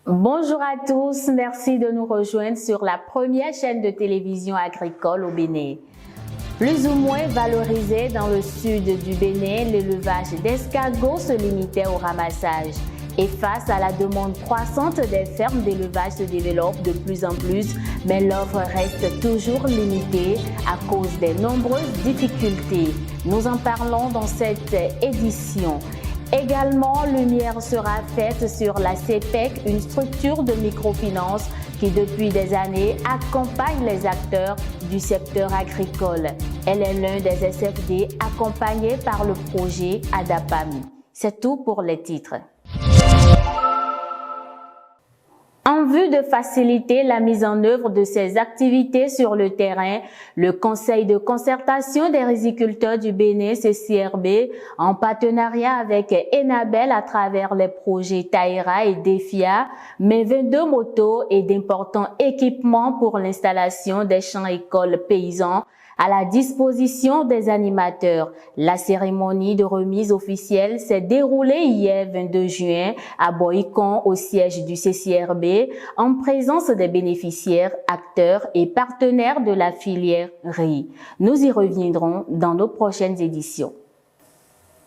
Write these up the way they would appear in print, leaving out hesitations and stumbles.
Bonjour à tous, merci de nous rejoindre sur la première chaîne de télévision agricole au Bénin. Plus ou moins valorisé dans le sud du Bénin, l'élevage d'escargots se limitait au ramassage. Et face à la demande croissante, des fermes d'élevage se développent de plus en plus, mais l'offre reste toujours limitée à cause des nombreuses difficultés. Nous en parlons dans cette édition. Également, lumière sera faite sur la CEPEC, une structure de microfinance qui depuis des années accompagne les acteurs du secteur agricole. Elle est l'un des SFD accompagnés par le projet ADAPAMI. C'est tout pour les titres. En vue de faciliter la mise en œuvre de ces activités sur le terrain, le Conseil de concertation des riziculteurs du Bénin, CCRB, en partenariat avec Enabel à travers les projets Taïra et Defia, met 22 motos et d'importants équipements pour l'installation des champs-écoles paysans à la disposition des animateurs. La cérémonie de remise officielle s'est déroulée hier 22 juin à Boïcon au siège du CCRB en présence des bénéficiaires, acteurs et partenaires de la filière riz. Nous y reviendrons dans nos prochaines éditions.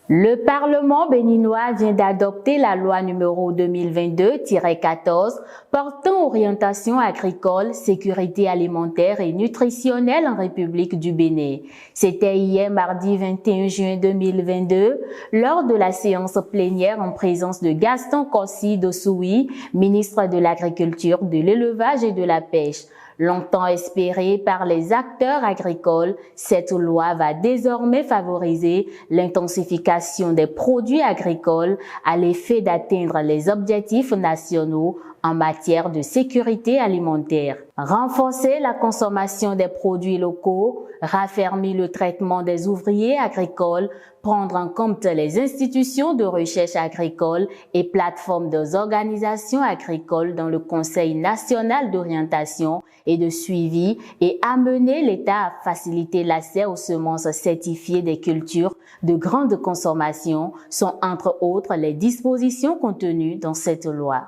Le Parlement béninois vient d'adopter la loi numéro 2022-14 portant orientation agricole, sécurité alimentaire et nutritionnelle en République du Bénin. C'était hier mardi 21 juin 2022 lors de la séance plénière en présence de Gaston Kossi Dossoui, ministre de l'Agriculture, de l'Élevage et de la Pêche. Longtemps espérée par les acteurs agricoles, cette loi va désormais favoriser l'intensification des produits agricoles à l'effet d'atteindre les objectifs nationaux en matière de sécurité alimentaire. Renforcer la consommation des produits locaux, raffermir le traitement des ouvriers agricoles, prendre en compte les institutions de recherche agricole et plateformes des organisations agricoles dans le Conseil national d'orientation et de suivi et amener l'État à faciliter l'accès aux semences certifiées des cultures de grande consommation sont entre autres les dispositions contenues dans cette loi.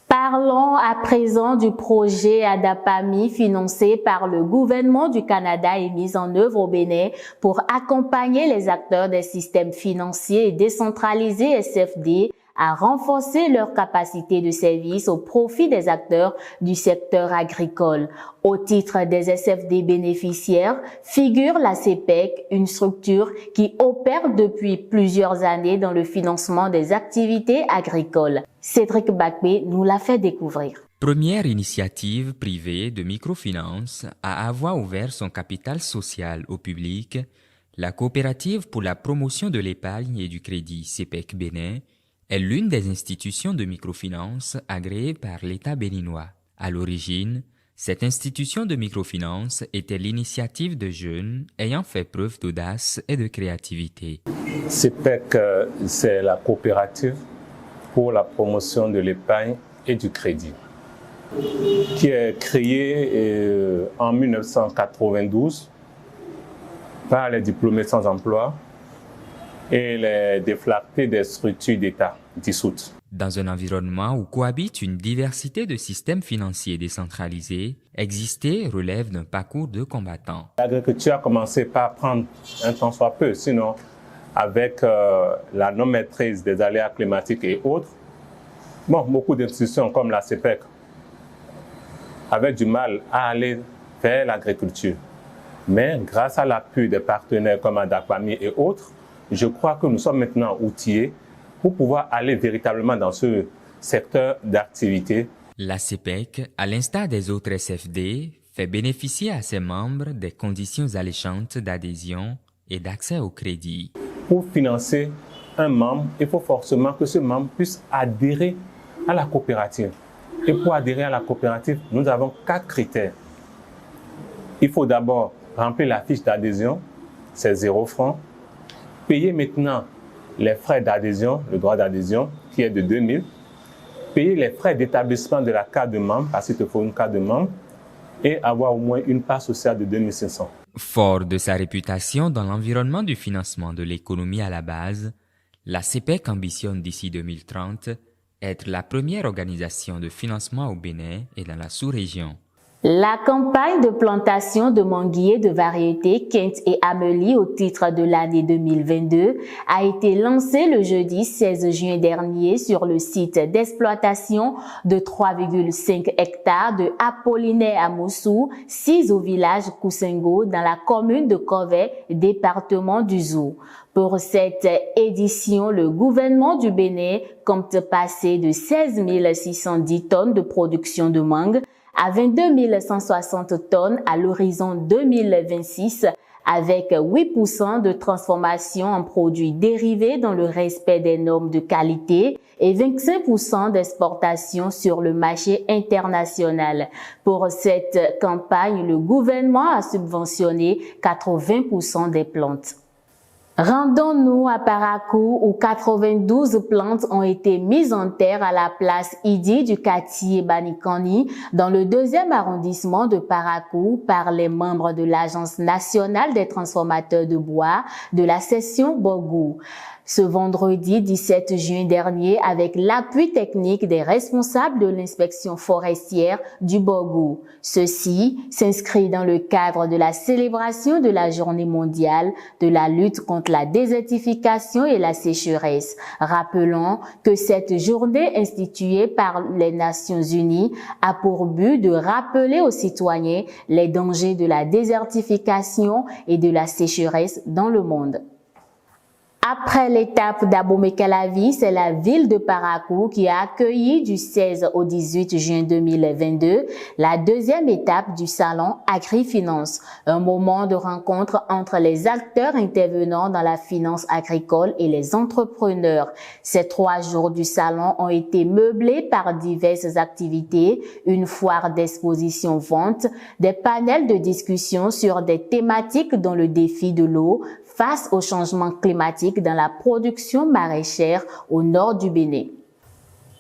Parlons à présent du projet ADAPAMI financé par le gouvernement du Canada et mis en œuvre au Bénin pour accompagner les acteurs des systèmes financiers et décentralisés SFD à renforcer leur capacité de service au profit des acteurs du secteur agricole. Au titre des SFD bénéficiaires, figure la CEPEC, une structure qui opère depuis plusieurs années dans le financement des activités agricoles. Cédric Bakpé nous l'a fait découvrir. Première initiative privée de microfinance à avoir ouvert son capital social au public, la coopérative pour la promotion de l'épargne et du crédit CEPEC Bénin est l'une des institutions de microfinance agréées par l'État béninois. À l'origine, cette institution de microfinance était l'initiative de jeunes ayant fait preuve d'audace et de créativité. CEPEC, c'est la coopérative pour la promotion de l'épargne et du crédit, qui est créée en 1992 par les diplômés sans emploi et les déflactés des structures d'État dissoutes. Dans un environnement où cohabite une diversité de systèmes financiers décentralisés, exister relève d'un parcours de combattants. L'agriculture a commencé par prendre un temps soit peu, sinon avec la non-maîtrise des aléas climatiques et autres, beaucoup d'institutions comme la CEPEC avaient du mal à aller vers l'agriculture. Mais grâce à l'appui des partenaires comme ADAPAMI et autres, je crois que nous sommes maintenant outillés pour pouvoir aller véritablement dans ce secteur d'activité. La CEPEC, à l'instar des autres SFD, fait bénéficier à ses membres des conditions alléchantes d'adhésion et d'accès au crédit. Pour financer un membre, il faut forcément que ce membre puisse adhérer à la coopérative. Et pour adhérer à la coopérative, nous avons 4 critères. Il faut d'abord remplir la fiche d'adhésion, c'est 0 francs. Payer maintenant les frais d'adhésion, le droit d'adhésion qui est de 2000. payer les frais d'établissement de la carte de membre, parce qu'il te faut une carte de membre, et avoir au moins une part sociale de 2500. Fort de sa réputation dans l'environnement du financement de l'économie à la base, la CEPEC ambitionne d'ici 2030 être la première organisation de financement au Bénin et dans la sous-région. La campagne de plantation de manguiers de variétés Kent et Amélie au titre de l'année 2022 a été lancée le jeudi 16 juin dernier sur le site d'exploitation de 3,5 hectares de Apollinaire à Moussou, 6 au village Koussengo dans la commune de Kovey, département du Zou. Pour cette édition, le gouvernement du Bénin compte passer de 16 610 tonnes de production de mangue à 22 160 tonnes à l'horizon 2026, avec 8% de transformation en produits dérivés dans le respect des normes de qualité et 25% d'exportation sur le marché international. Pour cette campagne, le gouvernement a subventionné 80% des plantes. Rendons-nous à Parakou où 92 plantes ont été mises en terre à la place Idi du quartier Banikani dans le 2e arrondissement de Parakou par les membres de l'Agence nationale des transformateurs de bois de la section Bogou. Ce vendredi 17 juin dernier avec l'appui technique des responsables de l'inspection forestière du Bogou. Ceci s'inscrit dans le cadre de la célébration de la journée mondiale de la lutte contre la désertification et la sécheresse. Rappelons que cette journée instituée par les Nations Unies a pour but de rappeler aux citoyens les dangers de la désertification et de la sécheresse dans le monde. Après l'étape d'Abomey-Calavi, c'est la ville de Parakou qui a accueilli du 16 au 18 juin 2022 la 2e étape du salon Agri-Finance, un moment de rencontre entre les acteurs intervenant dans la finance agricole et les entrepreneurs. Ces 3 jours du salon ont été meublés par diverses activités, une foire d'exposition vente, des panels de discussion sur des thématiques dont le défi de l'eau, face au changement climatique dans la production maraîchère au nord du Bénin.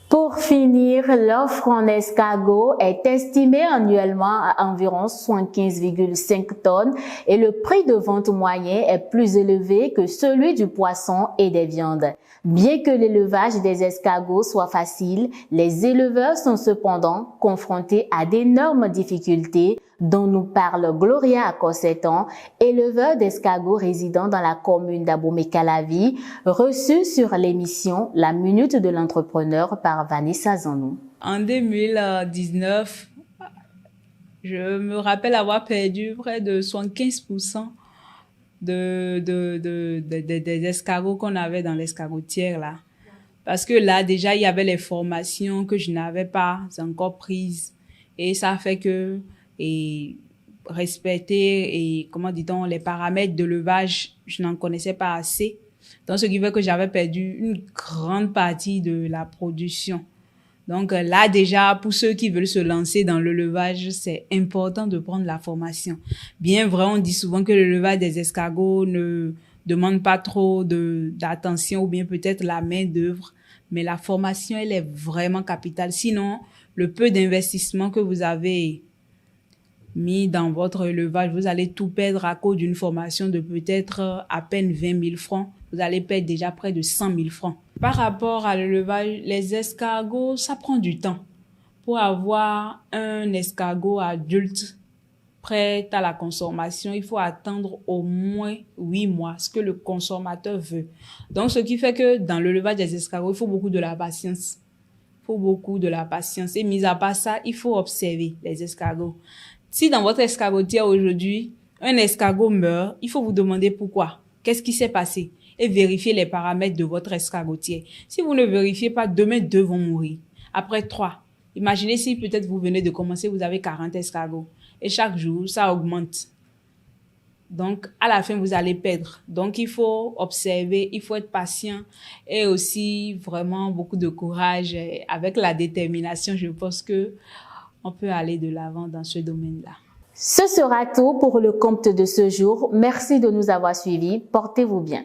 Pour finir, l'offre en escargot est estimée annuellement à environ 75,5 tonnes et le prix de vente moyen est plus élevé que celui du poisson et des viandes. Bien que l'élevage des escargots soit facile, les éleveurs sont cependant confrontés à d'énormes difficultés dont nous parle Gloria Akossetan, éleveur d'escargots résidant dans la commune d'Abomey-Calavi, reçu sur l'émission La Minute de l'Entrepreneur par Vanessa Zanou. En 2019, je me rappelle avoir perdu près de 75% des escargots qu'on avait dans l'escargotière là. Parce que là, déjà, il y avait les formations que je n'avais pas encore prises. Et ça fait que respecter les paramètres de levage, je n'en connaissais pas assez. Donc, ce qui fait que j'avais perdu une grande partie de la production. Donc là, déjà, pour ceux qui veulent se lancer dans le levage, c'est important de prendre la formation. Bien vrai, on dit souvent que le levage des escargots ne demande pas trop d'attention ou bien peut-être la main-d'œuvre, mais la formation, elle est vraiment capitale. Sinon, le peu d'investissement que vous avez mis dans votre élevage, vous allez tout perdre à cause d'une formation de peut-être à peine 20 000 francs. Vous allez perdre déjà près de 100 000 francs. Par rapport à l'élevage, les escargots, ça prend du temps. Pour avoir un escargot adulte prêt à la consommation, il faut attendre au moins 8 mois, ce que le consommateur veut. Donc, ce qui fait que dans l'élevage des escargots, il faut beaucoup de la patience. Il faut beaucoup de la patience. Et mis à part ça, il faut observer les escargots. Si dans votre escargotière aujourd'hui, un escargot meurt, il faut vous demander pourquoi. Qu'est-ce qui s'est passé? Et vérifier les paramètres de votre escargotière. Si vous ne vérifiez pas, demain 2 vont mourir. Après 3. Imaginez si peut-être vous venez de commencer, vous avez 40 escargots. Et chaque jour, ça augmente. Donc, à la fin, vous allez perdre. Donc, il faut observer, il faut être patient et aussi vraiment beaucoup de courage. Et avec la détermination, je pense que on peut aller de l'avant dans ce domaine-là. Ce sera tout pour le compte de ce jour. Merci de nous avoir suivis. Portez-vous bien.